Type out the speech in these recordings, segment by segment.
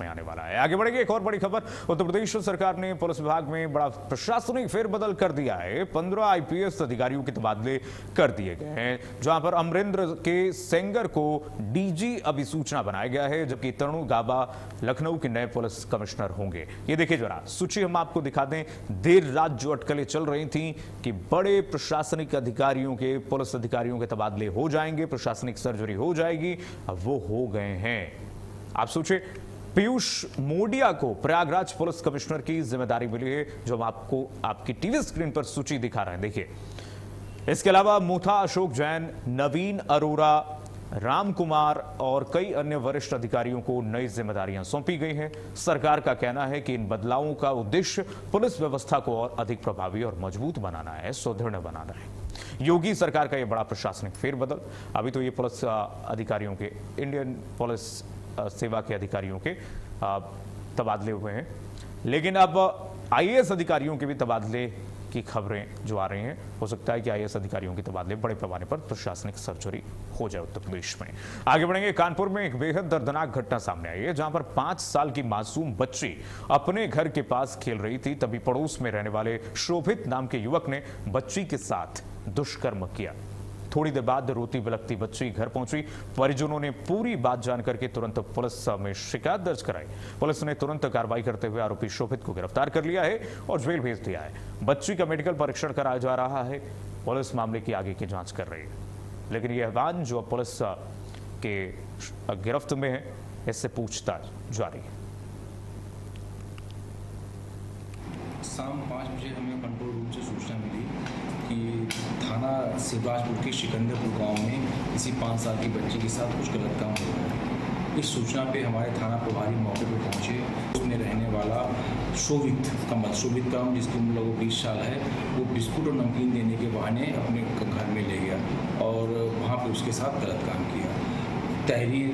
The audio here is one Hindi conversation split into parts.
में आने वाला है। आगे बढ़ेंगे, एक और बड़ी खबर। उत्तर प्रदेश सरकार ने पुलिस विभाग में बड़ा प्रशासनिक फेरबदल कर दिया है। 15 आईपीएस अधिकारियों के तबादले कर दिए गए हैं, जहां पर अमरिंदर के सेंगर को डीजी अभिसूचना बनाया गया है, जबकि तनु गाबा लखनऊ के नए पुलिस कमिश्नर होंगे। ये देखिए जरा सूची हम आपको दिखा दें। देर रात जो अटकलें चल रही थी कि बड़े प्रशासनिक अधिकारियों के, पुलिस अधिकारियों के तबादले हो जाएंगे, प्रशासनिक सर्जरी हो जाएगी, अब वो हो गए हैं। आप सोचिए, पीयूष मोडिया को प्रयागराज पुलिस कमिश्नर की जिम्मेदारी मिली है, जो हम आपको आपकी टीवी स्क्रीन पर सूची दिखा रहे हैं। देखिए, इसके अलावा मुथा अशोक जैन, नवीन अरोरा, राम कुमार और कई अन्य वरिष्ठ अधिकारियों को नई जिम्मेदारियां सौंपी गई हैं। सरकार का कहना है कि इन बदलावों का उद्देश्य पुलिस व्यवस्था को और अधिक प्रभावी और मजबूत बनाना है, सुदृढ़ बनाना है। योगी सरकार का यह बड़ा प्रशासनिक फेरबदल। अभी तो ये पुलिस अधिकारियों के, इंडियन पुलिस सेवा के अधिकारियों के तबादले हुए हैं, लेकिन अब आईएएस अधिकारियों के भी तबादले की खबरें जो आ रही हैं। हो सकता है कि आईएएस अधिकारियों के तबादले बड़े पैमाने पर प्रशासनिक सर्जरी हो जाए उत्तर प्रदेश में। आगे बढ़ेंगे, कानपुर में एक बेहद दर्दनाक घटना सामने आई है, जहां पर 5 साल की मासूम बच्ची अपने घर के पास खेल रही थी, तभी पड़ोस में रहने वाले शोभित नाम के युवक ने बच्ची के साथ दुष्कर्म किया। थोड़ी देर बाद रोती बिलखती बच्ची घर पहुंची। परिजनों ने पूरी बात जानकर के तुरंत पुलिस में शिकायत दर्ज कराई। पुलिस ने तुरंत कार्रवाई करते हुए आरोपी शोभित को गिरफ्तार कर लिया है और जेल भेज दिया है। बच्ची का मेडिकल परीक्षण कराया जा रहा है। पुलिस मामले की आगे की जांच कर रही है, लेकिन यह अहवान जो पुलिस के गिरफ्त में है, इससे पूछताछ जारी है। शाम 5 बजे हमें कंट्रोल रूम से सूचना मिली कि थाना शिवराजपुर के सिकंदरपुर गांव में किसी 5 साल की बच्ची के साथ कुछ गलत काम हो रहा है। इस सूचना पे हमारे थाना प्रभारी मौके पे पहुंचे। उसमें रहने वाला शोभित कमल जिसकी उम्र लगभग 20 साल है, वो बिस्कुट और नमकीन देने के बहाने अपने घर में ले गया और वहाँ पे उसके साथ गलत काम किया। तहरीर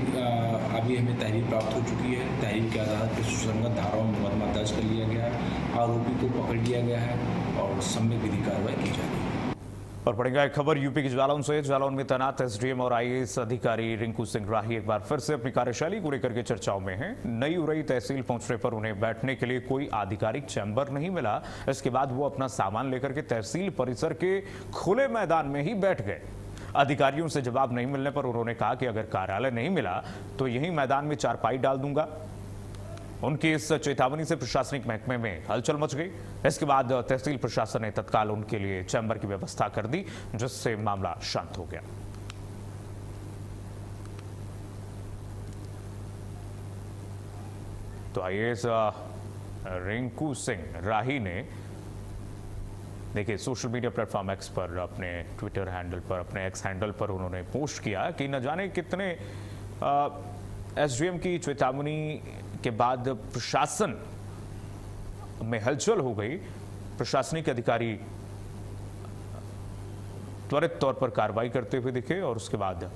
अभी हमें तहरीर प्राप्त हो चुकी है। तहरीर के आधार पर सुसंगत धाराओं में मुकदमा दर्ज कर लिया गया है। आरोपी को पकड़ लिया गया है और सम्यक विधि कार्रवाई की जा रही है। और पड़ेगा एक खबर यूपी के जालौन से। जालौन में तैनात एसडीएम और आईएएस अधिकारी रिंकू सिंह राही एक बार फिर से अपनी कार्यशैली को लेकर के चर्चाओं में हैं। नई उरई तहसील पहुंचने पर उन्हें बैठने के लिए कोई आधिकारिक चैम्बर नहीं मिला। इसके बाद वो अपना सामान लेकर के तहसील परिसर के खुले मैदान में ही बैठ गए। अधिकारियों से जवाब नहीं मिलने पर उन्होंने कहा कि अगर कार्यालय नहीं मिला तो यही मैदान में चारपाई डाल दूंगा। उनकी इस चेतावनी से प्रशासनिक महकमे में हलचल मच गई। इसके बाद तहसील प्रशासन ने तत्काल उनके लिए चैम्बर की व्यवस्था कर दी, जिससे मामला शांत हो गया। तो आईएएस रिंकू सिंह राही ने देखिए सोशल मीडिया प्लेटफॉर्म एक्स पर, अपने ट्विटर हैंडल पर, अपने एक्स हैंडल पर उन्होंने पोस्ट किया कि न जाने कितने एसडीएम की चेतावनी के बाद प्रशासन में हलचल हो गई। प्रशासनिक अधिकारी त्वरित तौर पर कार्रवाई करते हुए दिखे और उसके बाद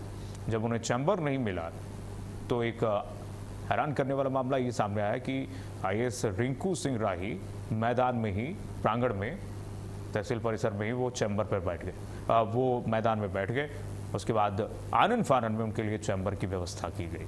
जब उन्हें चैम्बर नहीं मिला तो एक हैरान करने वाला मामला ये सामने आया कि आईएएस रिंकू सिंह राही मैदान में ही, प्रांगण में, तहसील परिसर में ही वो चैम्बर पर बैठ गए, वो मैदान में बैठ गए। उसके बाद आनन फानन में उनके लिए चैम्बर की व्यवस्था की गई।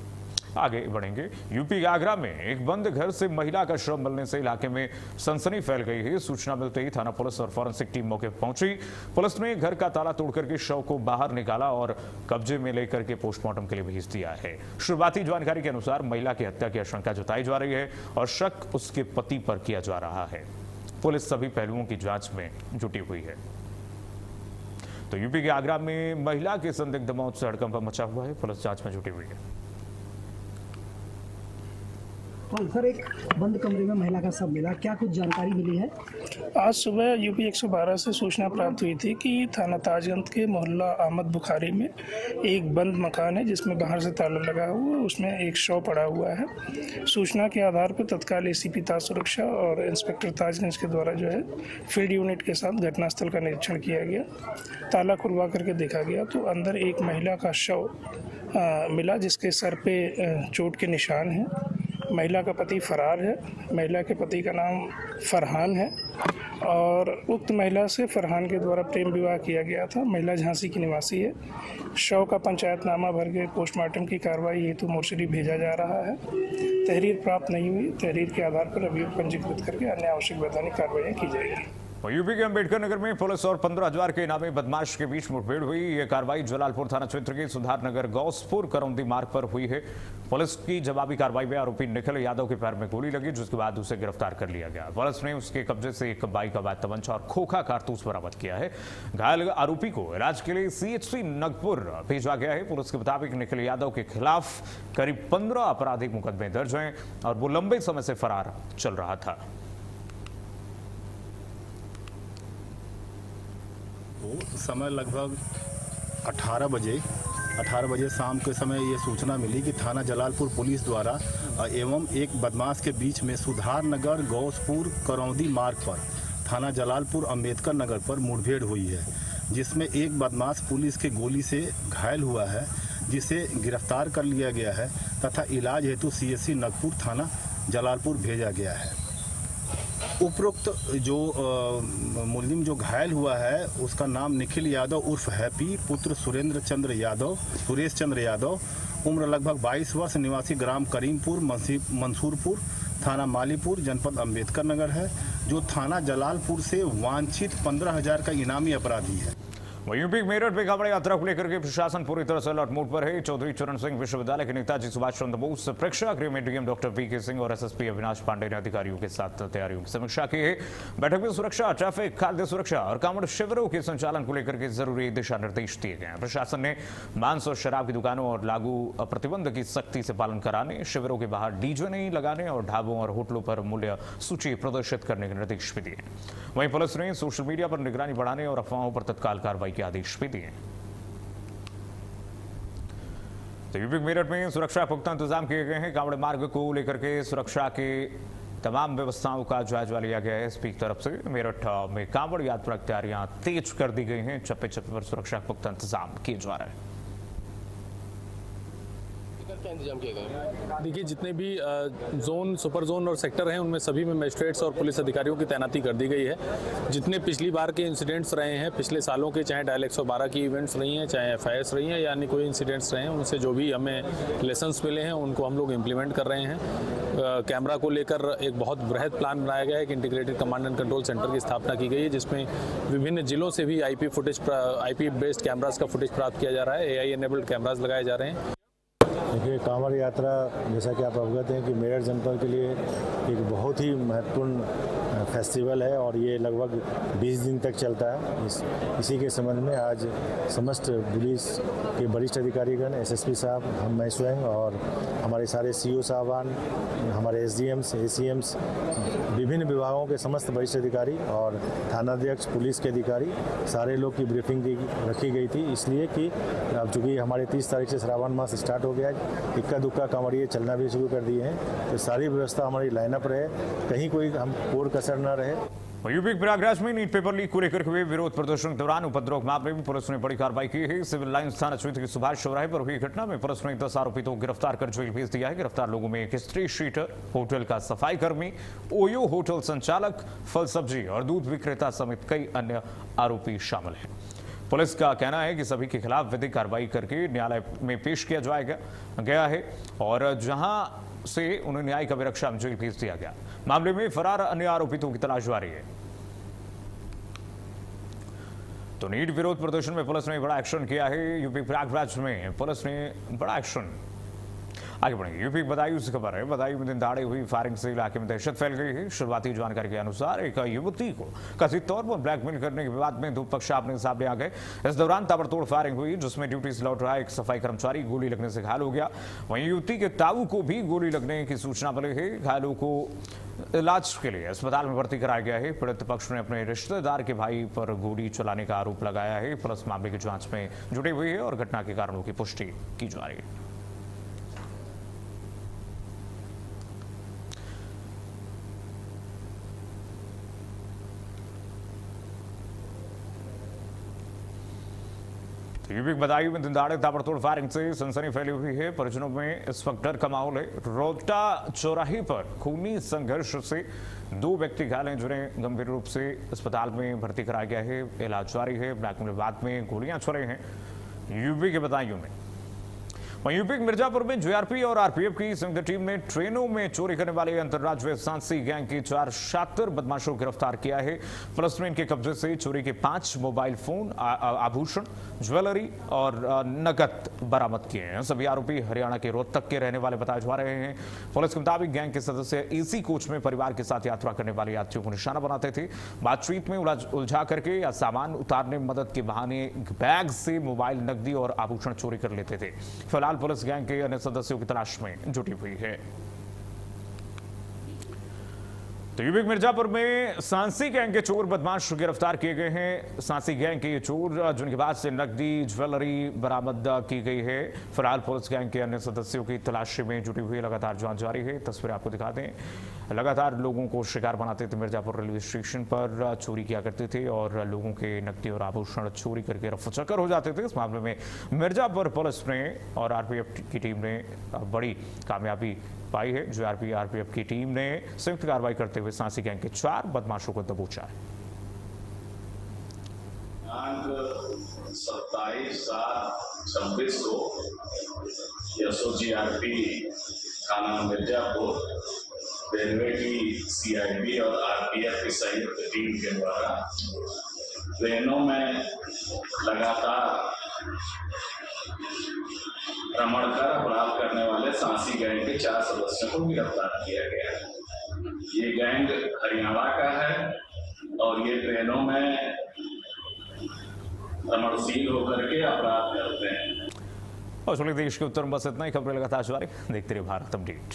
आगे बढ़ेंगे, यूपी के आगरा में एक बंद घर से महिला का शव मिलने से इलाके में सनसनी फैल गई है। सूचना मिलते ही थाना पुलिस और फॉरेंसिक टीम मौके पर पहुंची। पुलिस ने घर का ताला तोड़कर के शव को बाहर निकाला और कब्जे में लेकर के पोस्टमार्टम के लिए भेज दिया है। शुरुआती जानकारी के अनुसार महिला की हत्या की आशंका जताई जा रही है और शक उसके पति पर किया जा रहा है। पुलिस सभी पहलुओं की जांच में जुटी हुई है। तो यूपी के आगरा में महिला की संदिग्ध मौत से हड़कंप मचा हुआ है। पुलिस जांच में जुटी हुई है। सर, एक बंद कमरे में महिला का शव मिला, क्या कुछ जानकारी मिली है? आज सुबह यूपी 112 से सूचना प्राप्त हुई थी कि थाना ताजगंज के मोहल्ला अहमद बुखारी में एक बंद मकान है जिसमें बाहर से ताला लगा हुआ है, उसमें एक शव पड़ा हुआ है। सूचना के आधार पर तत्काल एसीपी ताज सुरक्षा और इंस्पेक्टर ताजगंज के द्वारा जो है फील्ड यूनिट के साथ घटनास्थल का निरीक्षण किया गया। ताला खुलवा करके देखा गया तो अंदर एक महिला का शव मिला, जिसके सर पे चोट के निशान हैं। महिला का पति फरार है। महिला के पति का नाम फरहान है और उक्त महिला से फरहान के द्वारा प्रेम विवाह किया गया था। महिला झांसी की निवासी है। शव का पंचायतनामा भर के पोस्टमार्टम की कार्रवाई हेतु मोर्चरी भेजा जा रहा है। तहरीर प्राप्त नहीं हुई। तहरीर के आधार पर अभियोग पंजीकृत करके अन्य आवश्यक वैधानिक कार्रवाई की जाएगी। यूपी के अंबेडकर नगर में पुलिस और 15,000 के इनामी बदमाश के बीच मुठभेड़ हुई। यह कार्रवाई जलालपुर थाना क्षेत्र के सुधार नगर गौसपुर करौंदी मार्ग पर हुई है। पुलिस की जवाबी कार्रवाई में आरोपी निखिल यादव के पैर में गोली लगी, जिसके बाद उसे गिरफ्तार कर लिया गया। पुलिस ने उसके कब्जे से एक बाइक, अवैध तमंचा और खोखा कारतूस बरामद किया है। घायल आरोपी को इलाज के लिए CHC नगपुर भेजा गया है। पुलिस के मुताबिक निखिल यादव के खिलाफ करीब 15 आपराधिक मुकदमे दर्ज हैं और वो लंबे समय से फरार चल रहा था। समय लगभग 18 बजे शाम के समय ये सूचना मिली कि थाना जलालपुर पुलिस द्वारा एवं एक बदमाश के बीच में सुधार नगर गौसपुर करौंदी मार्ग पर थाना जलालपुर अंबेडकर नगर पर मुठभेड़ हुई है, जिसमें एक बदमाश पुलिस के गोली से घायल हुआ है, जिसे गिरफ्तार कर लिया गया है तथा इलाज हेतु CHC नगपुर थाना जलालपुर भेजा गया है। उपरोक्त जो मुलजिम जो घायल हुआ है उसका नाम निखिल यादव उर्फ हैप्पी पुत्र सुरेश चंद्र यादव, उम्र लगभग 22 वर्ष, निवासी ग्राम करीमपुर मंसूरपुर, थाना मालीपुर, जनपद अंबेडकर नगर है, जो थाना जलालपुर से वांछित 15,000 का इनामी अपराधी है। यूपी मेरठ में कांवड़ यात्रा को लेकर के प्रशासन पूरी तरह से अलर्ट मोड पर है। चौधरी चरण सिंह विश्वविद्यालय के नेताजी सुभाष चंद्र बोस प्रेक्षागृह में डीएम डॉक्टर VK सिंह और SSP अविनाश पांडे ने अधिकारियों के साथ तैयारियों की समीक्षा की है। बैठक में सुरक्षा, ट्रैफिक, खाद्य सुरक्षा और कांवड़ शिविरों के संचालन को लेकर के जरूरी दिशा निर्देश दिए गए हैं। प्रशासन ने मांस और शराब की दुकानों और लागू प्रतिबंध की सख्ती से पालन कराने, शिविरों के बाहर डीजे नहीं लगाने और ढाबों और होटलों पर मूल्य सूची प्रदर्शित करने के निर्देश भी दिए। वहीं पुलिस ने सोशल मीडिया पर निगरानी बढ़ाने और अफवाहों पर तत्काल कार्रवाई के आदेश भी दिए। तो यूपी मेरठ में सुरक्षा पुख्ता इंतजाम किए गए हैं। कांवड़ मार्ग को लेकर के सुरक्षा के तमाम व्यवस्थाओं का जायजा लिया गया है एसपी की तरफ से। मेरठ में कांवड़ यात्रा की तैयारियां तेज कर दी गई हैं। चप्पे चप्पे पर सुरक्षा पुख्ता इंतजाम किए जा रहे हैं। क्या इंतजाम किए गए? देखिए, जितने भी जोन, सुपर जोन और सेक्टर हैं उनमें सभी में मजिस्ट्रेट्स और पुलिस अधिकारियों की तैनाती कर दी गई है। जितने पिछली बार के इंसिडेंट्स रहे हैं, पिछले सालों के, चाहे डायल 112 की इवेंट्स रही हैं, चाहे FIRs रही हैं या अन्य कोई इंसिडेंट्स रहे हैं, उनसे जो भी हमें लेसन्स मिले हैं उनको हम लोग इम्प्लीमेंट कर रहे हैं। कैमरा को लेकर एक बहुत बृहद प्लान बनाया गया है। एक integrated command and control centre की स्थापना की गई है, जिसमें विभिन्न जिलों से भी IP बेस्ड कैमराज का फुटेज प्राप्त किया जा रहा है। AI एनेबल्ड कैमराज लगाए जा रहे हैं। देखिए, कांवड़ यात्रा जैसा कि आप अवगत हैं कि मेरठ जनपद के लिए एक बहुत ही महत्वपूर्ण फेस्टिवल है और ये लगभग 20 दिन तक चलता है। इसी के संबंध में आज समस्त पुलिस के वरिष्ठ अधिकारीगण, SSP साहब, मैं स्वयं और हमारे सारे CO साहबान, हमारे SDMs, ACMs, विभिन्न विभागों के समस्त वरिष्ठ अधिकारी और थानाध्यक्ष, पुलिस के अधिकारी, सारे लोग की ब्रीफिंग रखी गई थी। इसलिए कि अब चूँकि हमारे 30 तारीख से श्रावण मास स्टार्ट हो गया है, इक्का दुक्का कांवड़िए चलना भी शुरू कर दिए हैं, तो सारी व्यवस्था हमारी लाइनअप रहे, कहीं कोई हम कोर कसर न रहे। यूपी प्रयागराज में नीट पेपर लीक को लेकर हुए विरोध प्रदर्शन के दौरान उपद्रव मामले में पुलिस ने बड़ी कार्रवाई की है। सिविल लाइंस थाना क्षेत्र के सुभाष चौराहे पर हुई घटना में पुलिस ने 10 आरोपितों को गिरफ्तार कर जेल भेज दिया है। गिरफ्तार लोगों में एक स्त्री शीटर, होटल का सफाई कर्मी, ओयो होटल संचालक, फल सब्जी और दूध विक्रेता समेत कई अन्य आरोपी शामिल हैं। पुलिस का कहना है कि सभी के खिलाफ विधिक कार्रवाई करके न्यायालय में पेश किया गया है और जहां से उन्हें न्यायिक अभिरक्षा में जेल भेज दिया गया। मामले में फरार अन्य आरोपितों की तलाश जारी है। तो नीट विरोध प्रदर्शन में पुलिस ने बड़ा एक्शन किया है। यूपी प्रयागराज में पुलिस ने बड़ा एक्शन। आगे बढ़ेंगे। यूपी बदायूं से खबर है। बदायूं में दिन दहाड़े हुई फायरिंग से इलाके में दहशत फैल गई है। शुरुआती जानकारी के अनुसार एक युवती को कथित तौर पर ब्लैकमेल करने के विवाद में दो पक्ष आपने सामने आ गए। इस दौरान ताबड़तोड़ फायरिंग हुई, जिसमें ड्यूटी से लौट रहा एक सफाई कर्मचारी गोली लगने से घायल हो गया। वहीं युवती के ताऊ को भी गोली लगने की सूचना मिली है। घायलों को इलाज के लिए अस्पताल में भर्ती कराया गया है। पीड़ित पक्ष ने अपने रिश्तेदार के भाई पर गोली चलाने का आरोप लगाया है। पुलिस मामले की जांच में जुटी हुई है और घटना के कारणों की पुष्टि की जा रही है। यूपी बदायूं में दिनदहाड़े ताबड़तोड़ फायरिंग से सनसनी फैली हुई है। परिजनों में इस वक्त डर का माहौल है। रोहटा चौराहे पर खूनी संघर्ष से 2 व्यक्ति घायल हैं, जिन्हें गंभीर रूप से अस्पताल में भर्ती कराया गया है। इलाज जारी है। ब्लैकमेल विवाद में गोलियां चले हैं यूपी के बदायूं में। वहीं यूपी के मिर्जापुर में जीआरपी और आरपीएफ की संयुक्त टीम ने ट्रेनों में चोरी करने वाले अंतर्राज्यीय सांसी गैंग के 4 शातिर बदमाशों को गिरफ्तार किया है। पुलिस ने इनके कब्जे से चोरी के 5 मोबाइल फोन, आभूषण, ज्वेलरी और नकद बरामद किए हैं। सभी आरोपी हरियाणा के रोहतक के रहने वाले बताए जा रहे हैं। पुलिस के मुताबिक गैंग के सदस्य एसी कोच में परिवार के साथ यात्रा करने वाले यात्रियों को निशाना बनाते थे। बातचीत में उलझा करके या सामान उतारने में मदद के बहाने बैग से मोबाइल, नकदी और आभूषण चोरी कर लेते थे। फिलहाल पुलिस गैंग के अन्य सदस्यों की तलाश में जुटी हुई है। तो यूपी मिर्जापुर में सांसी गैंग के चोर बदमाश गिरफ्तार किए गए हैं। सांसी गैंग के ये चोर जिनके पास से नकदी, ज्वेलरी बरामद की गई है। फिलहाल पुलिस गैंग के अन्य सदस्यों की तलाशी में जुटी हुई लगातार जांच जारी है। तस्वीरें आपको दिखा दें, लगातार लोगों को शिकार बनाते थे। मिर्जापुर रेलवे स्टेशन पर चोरी किया करते थे और लोगों के नकदी और आभूषण चोरी करके रफूचक्कर हो जाते थे। इस मामले में मिर्जापुर पुलिस ने और आरपीएफ की टीम ने बड़ी कामयाबी पाई है। जीआरपी आरपीएफ की टीम ने संयुक्त कार्रवाई करते हुए सांसी गैंग के 4 बदमाशों को दबोचा है। 27/7/26 को एसओजीआरपी थाना मिर्जापुर, रेलवे की सीआईबी और आरपीएफ की संयुक्त टीम के द्वारा ट्रेनों में लगातार भ्रमण कर अपराध करने वाले सांसी गैंग के 4 सदस्यों को गिरफ्तार किया गया है। ये गैंग हरियाणा का है और ये ट्रेनों में भ्रमणशील होकर के अपराध करते हैं। और देश के उत्तर में बस इतना ही। खबरें लगातार जारी, देखते रहिए भारत अपडेट।